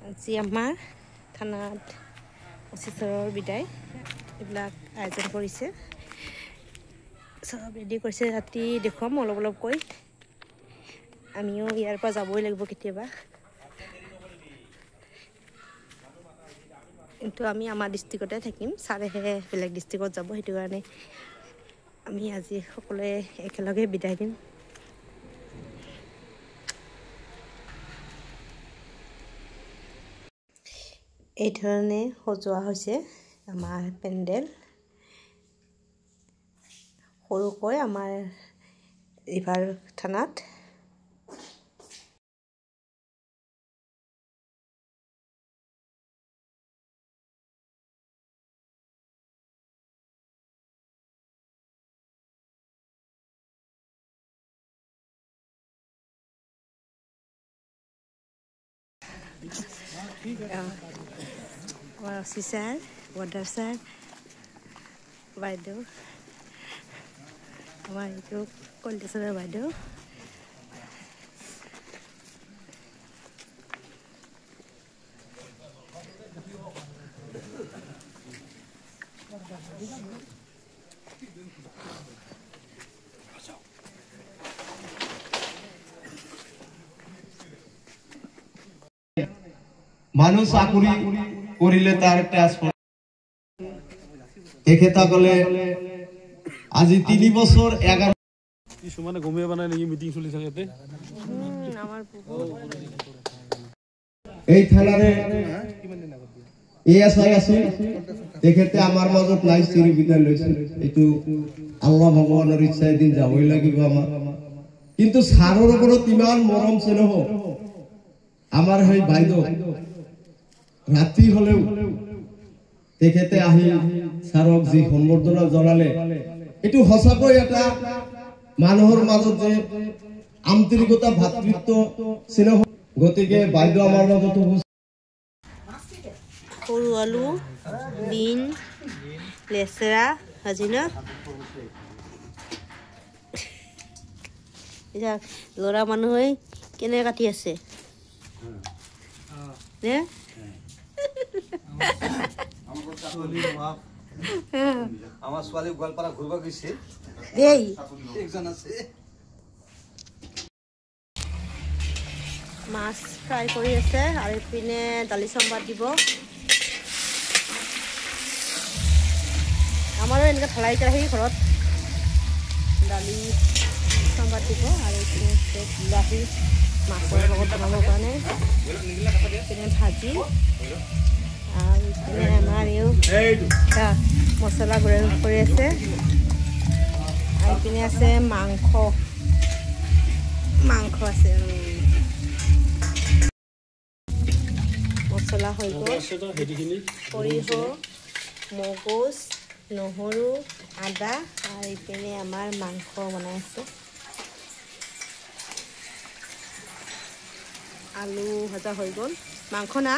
আজি আমাৰ থানাত অফিচাৰৰ বিদায় এইবিলাক আয়োজন কৰিছে চব ৰেডি কৰিছে ৰাতি দেখুৱাম অলপকৈ আমিও ইয়াৰ পৰা যাবই লাগিব কেতিয়াবা কিন্তু আমি আমাৰ ডিস্ট্ৰিক্টতে থাকিম ছাৰেহে বেলেগ ডিস্ট্ৰিক্টত যাব সেইটো কাৰণে আমি আজি সকলোৱে একেলগে বিদায় দিম এই ধৰণে সজোৱা হৈছে আমাৰ পেণ্ডেল সৰুকৈ আমাৰ ৰিভাৰ থানাত our officer, water sir, বাইদেউ আমাৰ এইটো কল্টেশ্বৰৰ বাইদেউ মানুষ চাকরি করিলে তার ট্রান্সফার তেখেতসকলে আজি 3 বছর 11 কিছুমানে গমে বানাই নেকি মিটিং চলি থাকেতে এই থানারে এএসআই আছে তেখেতে আমার মাজত নাই চিৰি বিদায় লৈছে এটো আল্লাহ ভগৱানৰ ইচ্ছাই দিন যাবই লাগিব আমাৰ কিন্তু সাৰৰ ওপৰত ইমান মৰম স্নেহ আমাৰ হৈ বাইদেউ ৰাতি হলেও তেখেতে আহি সাৰক যি সম্বৰ্ধনা জনালে এটো হসাকৈ এটা মানুহৰ মাজত যে আন্তৰিকতা ভাতৃত্ব স্নেহ গতিকে বাইদেউ আমাৰ মাজত সৰু আলু বিন লেচেৰা ভাজিনা এটা লৰা মানুহে কেনে কাটি আছে নে আমাৰ ছোৱালী গোৱালপাৰা ঘুৰবা গৈছে এই একজন আছে মাছ ফ্ৰাই কৰি আছে আৰু ইপিনে দালি চম্বাৰ দিব আমাৰো এনেকৈ ঢালাই কেৰাহী ঘৰত দালি চম্বাৰ দিব আৰু ইপিনে বিলাহী মাছৰ লগত বনাবৰ কাৰণে ইপিনে ভাজি আৰু ইপিনে আমাৰ মছলা গুড়া কৰি আছে আৰু ইপিনে আছে মাংস আছে মছলা হৈ গ'ল সৰিয়হ মগজ নহৰু আদা আৰু ইপিনে আমাৰ মাংস বনাই আছে আলু ভাজা হৈ গ'ল মাংস না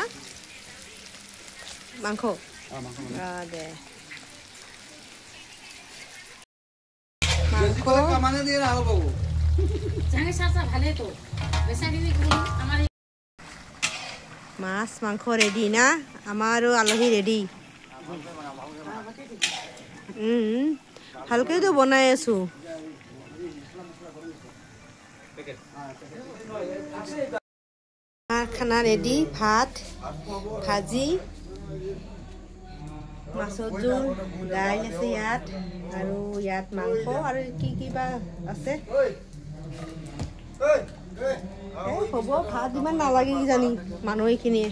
মাংস দে মাংস কামানে দিয়ে রাখো বাবু জানি সাসা ভালে তো বেসাগিনি গুলো আমার মাছ মাংস ৰেডি না আমাৰো আলহী ৰেডি ভালকৈতো বনাই আছো খানা ৰেডি ভাত ভাজি মাছৰ জোল দাইল আছে ইয়াত আৰু ইয়াত মাংস আৰু কি বা আছে হ'ব ভাত ইমান নালাগে কিজানি মানুহখিনিয়ে